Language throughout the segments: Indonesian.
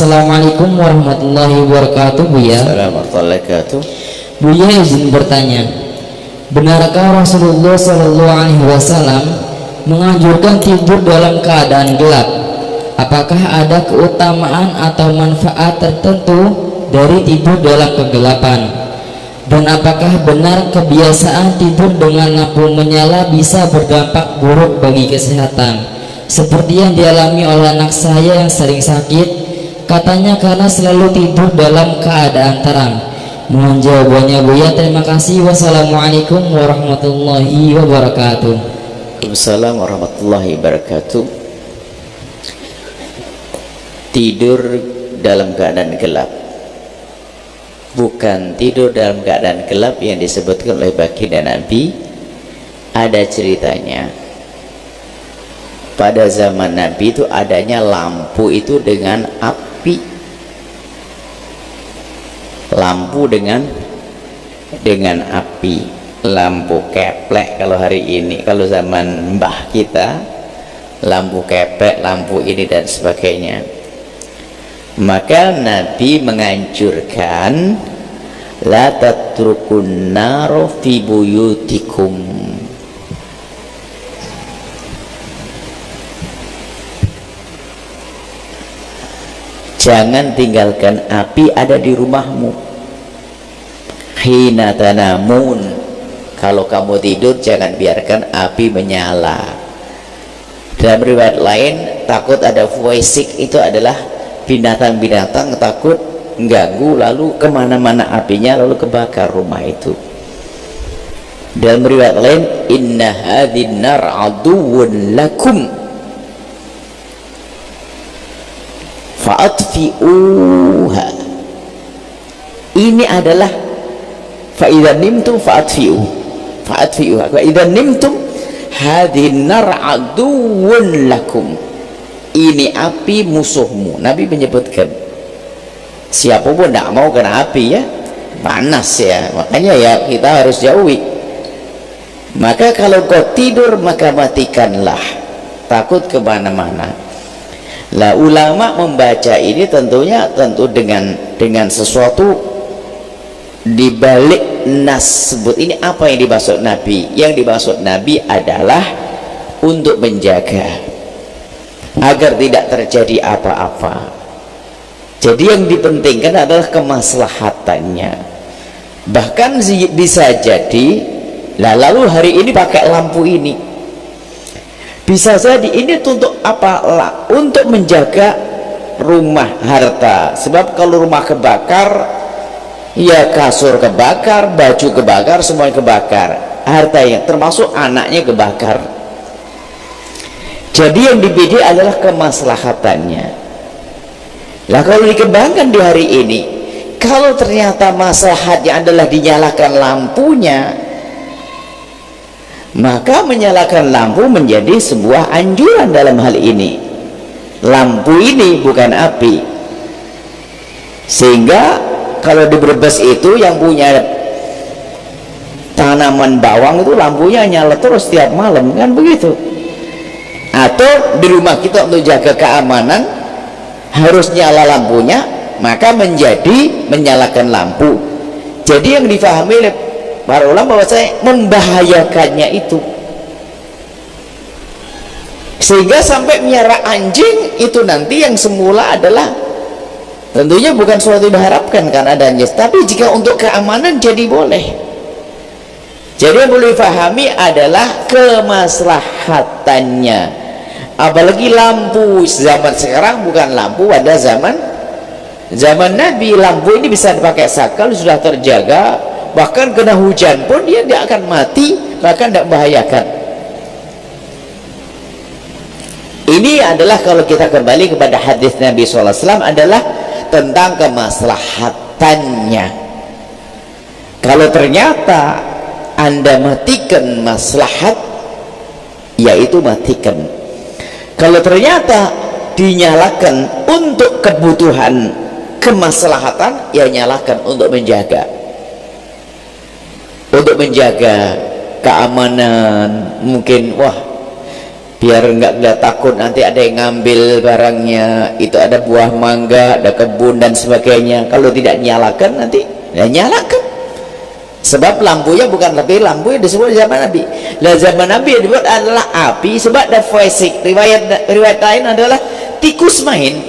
Assalamualaikum warahmatullahi wabarakatuh, Buya. Assalamualaikum warahmatullahi wabarakatuh. Buya izin bertanya, benarkah Rasulullah Shallallahu Alaihi Wasallam menganjurkan tidur dalam keadaan gelap? Apakah ada keutamaan atau manfaat tertentu dari tidur dalam kegelapan? Dan apakah benar kebiasaan tidur dengan lampu menyala bisa berdampak buruk bagi kesehatan, seperti yang dialami oleh anak saya yang sering sakit, katanya karena selalu tidur dalam keadaan terang? Mohon jawabannya, Buya. Terima kasih. Wassalamualaikum warahmatullahi wabarakatuh. Waalaikumsalam warahmatullahi wabarakatuh. Tidur dalam keadaan gelap, bukan tidur dalam keadaan gelap yang disebutkan oleh baginda Nabi. Ada ceritanya. Pada zaman Nabi itu adanya lampu itu dengan api, lampu dengan api, lampu keplek kalau hari ini. Kalau zaman mbah kita lampu keplek, lampu ini dan sebagainya. Maka Nabi menganjurkan la tatrukun naro fi buyutikum, jangan tinggalkan api ada di rumahmu. Hina tanamun, kalau kamu tidur jangan biarkan api menyala. Dalam riwayat lain, takut ada fuwaisik, itu adalah binatang-binatang takut mengganggu, lalu kemana-mana apinya, lalu kebakar rumah itu. Dalam riwayat lain, inna hadhin nar aduwwun lakum fa'atfi'uha. Ini adalah fa'idhan nimtum fa'atfi'uha fa'idhan nimtum hadhin nar aduwwun lakum. Ini api musuhmu. Nabi menyebutkan, siapapun tidak mau kena api ya, panas ya, makanya ya kita harus jauhi. Maka kalau kau tidur maka matikanlah, takut kemana-mana. Lah ulama membaca ini tentunya dengan sesuatu dibalik nas sebut ini. Apa yang dimaksud Nabi? Yang dimaksud Nabi adalah untuk menjaga agar tidak terjadi apa-apa. Jadi yang dipentingkan adalah kemaslahatannya. Bahkan bisa jadi lalu hari ini pakai lampu ini, bisa jadi ini untuk apa? Untuk menjaga rumah, harta. Sebab kalau rumah kebakar, ya kasur kebakar, baju kebakar, semuanya kebakar, hartanya termasuk anaknya kebakar. Jadi yang dipilih adalah kemaslahatannya. Lah kalau dikembangkan di hari ini, kalau ternyata maslahatnya adalah dinyalakan lampunya, maka menyalakan lampu menjadi sebuah anjuran dalam hal ini. Lampu ini bukan api. Sehingga kalau di Brebes itu yang punya tanaman bawang itu lampunya nyala terus tiap malam, kan begitu. Atau di rumah kita untuk jaga keamanan harus nyala lampunya, maka menjadi menyalakan lampu. Jadi yang difahami oleh para ulama bahwa saya membahayakannya itu, sehingga sampai miara anjing itu nanti yang semula adalah tentunya bukan sesuatu diharapkan kan adanya, tapi jika untuk keamanan jadi boleh. Jadi yang perlu difahami adalah kemaslahatannya. Apalagi lampu zaman sekarang bukan lampu pada zaman Nabi. Lampu ini bisa dipakai sakal, sudah terjaga, bahkan kena hujan pun dia tidak akan mati, bahkan tidak membahayakan. Ini adalah kalau kita kembali kepada hadis Nabi SAW adalah tentang kemaslahatannya. Kalau ternyata Anda matikan maslahat, yaitu matikan. Kalau ternyata dinyalakan untuk kebutuhan kemaslahatan, ya nyalakan untuk menjaga keamanan. Mungkin wah biar nggak takut nanti ada yang ngambil barangnya. Itu ada buah mangga, ada kebun dan sebagainya. Kalau tidak nyalakan nanti ya nyalakan, sebab lampunya bukan lebih lampu yang disebut zaman Nabi. Lah zaman Nabi yang dibuat adalah api, sebab ada fisik. Riwayat lain adalah tikus main,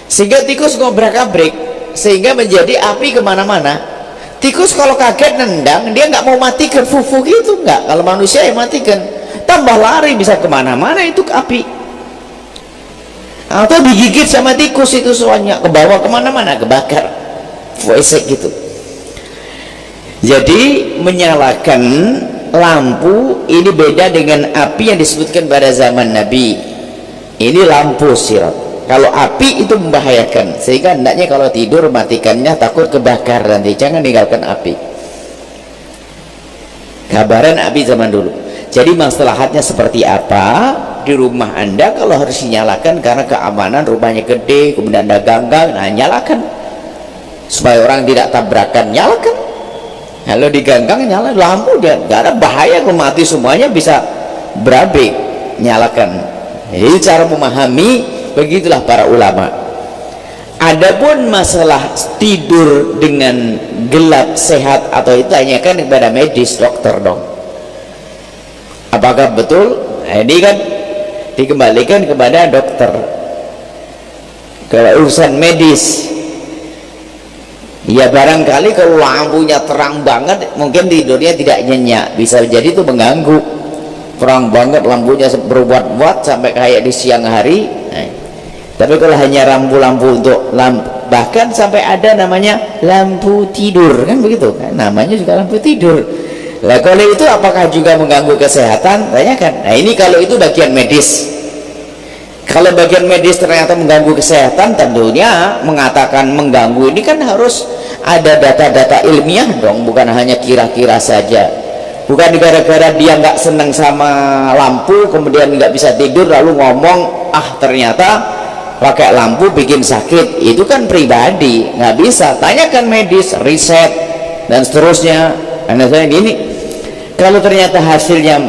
sehingga tikus ngobrak-abrik, sehingga menjadi api kemana-mana. Tikus kalau kaget nendang, dia nggak mau matikan, fufu gitu nggak. Kalau manusia yang matikan, tambah lari bisa kemana-mana itu api. Atau digigit sama tikus itu soalnya ke bawah kemana-mana, kebakar, fisik gitu. Jadi menyalakan lampu ini beda dengan api yang disebutkan pada zaman Nabi. Ini lampu sirat. Kalau api itu membahayakan, sehingga hendaknya kalau tidur matikannya, takut kebakar nanti. Jangan tinggalkan api. Kabaran api zaman dulu. Jadi maslahatnya seperti apa di rumah Anda kalau harus dinyalakan karena keamanan, rumahnya gede, kemudian ada ganggang, nah nyalakan supaya orang tidak tabrakan, nyalakan. Kalau di ganggang nyala lampu, dia nggak ada bahaya, kalau mati semuanya bisa berabe, nyalakan. Jadi cara memahami begitulah para ulama. Adapun masalah tidur dengan gelap sehat atau itu tanyakan kepada medis, dokter dong. Apakah betul? Nah, ini kan dikembalikan kepada dokter. Kalau urusan medis, ya barangkali kalau lampunya terang banget mungkin tidurnya tidak nyenyak, bisa jadi itu mengganggu. Terang banget lampunya berbuat-buat sampai kayak di siang hari. Tapi kalau hanya lampu-lampu untuk bahkan sampai ada namanya lampu tidur, kan begitu kan, namanya juga lampu tidur. Lah kalau itu apakah juga mengganggu kesehatan? Tanyakan. Nah ini kalau itu bagian medis. Kalau bagian medis ternyata mengganggu kesehatan, tentunya mengatakan mengganggu ini kan harus ada data-data ilmiah dong, bukan hanya kira-kira saja. Bukan gara-gara dia nggak seneng sama lampu kemudian nggak bisa tidur lalu ngomong ternyata pakai lampu bikin sakit. Itu kan pribadi, nggak bisa. Tanyakan medis, riset dan seterusnya. Karena saya gini, kalau ternyata hasilnya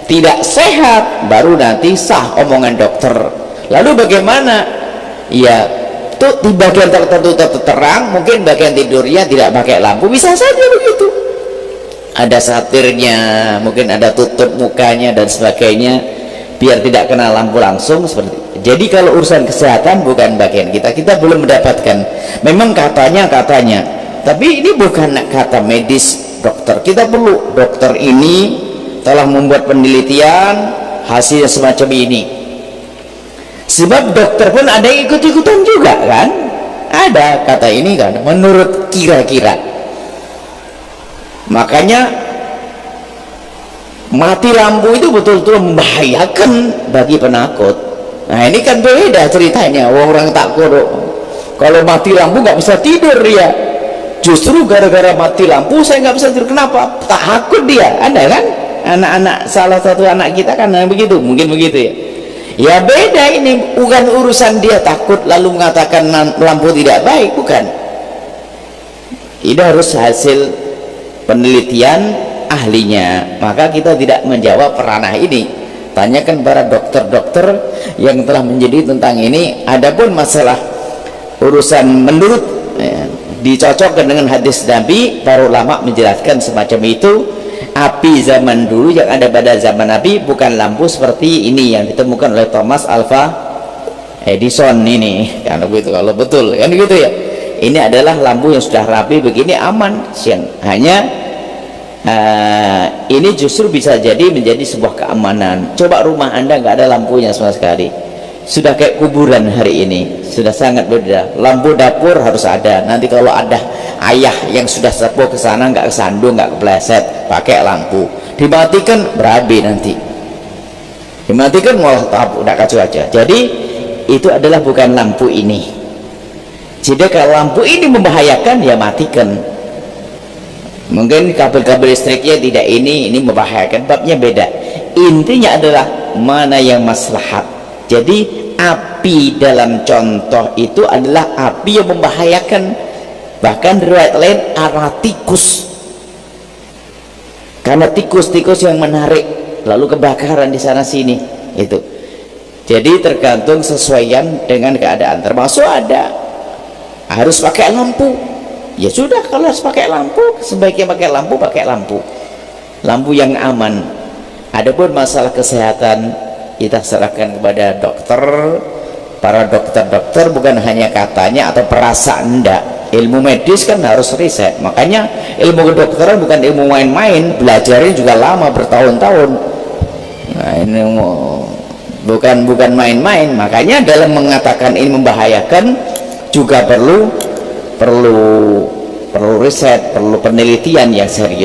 tidak sehat, baru nanti sah omongan dokter. Lalu bagaimana? Ya tuh di bagian tertentu terang, mungkin bagian tidurnya tidak pakai lampu, bisa saja begitu. Ada satirnya, mungkin ada tutup mukanya dan sebagainya, biar tidak kena lampu langsung seperti itu. Jadi kalau urusan kesehatan bukan bagian kita, kita belum mendapatkan. Memang katanya, tapi ini bukan kata medis dokter. Kita perlu dokter ini telah membuat penelitian, hasilnya semacam ini. Sebab dokter pun ada yang ikut-ikutan juga kan? Ada kata ini kan, menurut kira-kira. Makanya mati lampu itu betul-betul membahayakan bagi penakut. Nah ini kan beda ceritanya. Orang takut kalau mati lampu nggak bisa tidur dia. Justru gara-gara mati lampu saya nggak bisa tidur. Kenapa? Takut dia. Ada kan anak-anak, salah satu anak kita kan begitu, mungkin begitu ya. Ya beda ini, bukan urusan dia takut lalu mengatakan lampu tidak baik, bukan. Ini harus hasil penelitian ahlinya. Maka kita tidak menjawab ranah ini. Tanyakan para dokter-dokter yang telah menjadi tentang ini. Adapun masalah urusan menurut dicocokkan dengan hadis Nabi, para ulama menjelaskan semacam itu. Api zaman dulu yang ada pada zaman Nabi bukan lampu seperti ini yang ditemukan oleh Thomas Alva Edison ini. Kalau begitu, kalau betul kan gitu ya. Ini adalah lampu yang sudah rapi begini, aman siang. Hanya ini justru bisa jadi menjadi sebuah keamanan. Coba rumah Anda nggak ada lampunya sama sekali, sudah kayak kuburan hari ini, sudah sangat beda. Lampu dapur harus ada. Nanti kalau ada ayah yang sudah sepuh ke sana nggak kesandung, nggak kepleset, pakai lampu. Dimatikan berabe nanti. Dimatikan malah udah kacau aja. Jadi itu adalah bukan lampu ini. Jadi kalau lampu ini membahayakan, ya matikan. Mungkin kabel-kabel listriknya tidak ini membahayakan, babnya beda. Intinya adalah mana yang maslahat. Jadi api dalam contoh itu adalah api yang membahayakan. Bahkan riwayat lain arah tikus, karena tikus-tikus yang menarik lalu kebakaran di sana sini. itu. Jadi tergantung sesuaian dengan keadaan, termasuk ada harus pakai lampu, ya sudah, kalau harus pakai lampu sebaiknya pakai lampu yang aman. Adapun masalah kesehatan kita serahkan kepada dokter, para dokter bukan hanya katanya atau perasaan, enggak. Ilmu medis kan harus riset, makanya ilmu kedokteran bukan ilmu main-main, belajarnya juga lama, bertahun-tahun. Nah, ini bukan main-main, makanya dalam mengatakan ini membahayakan juga perlu riset, perlu penelitian yang serius.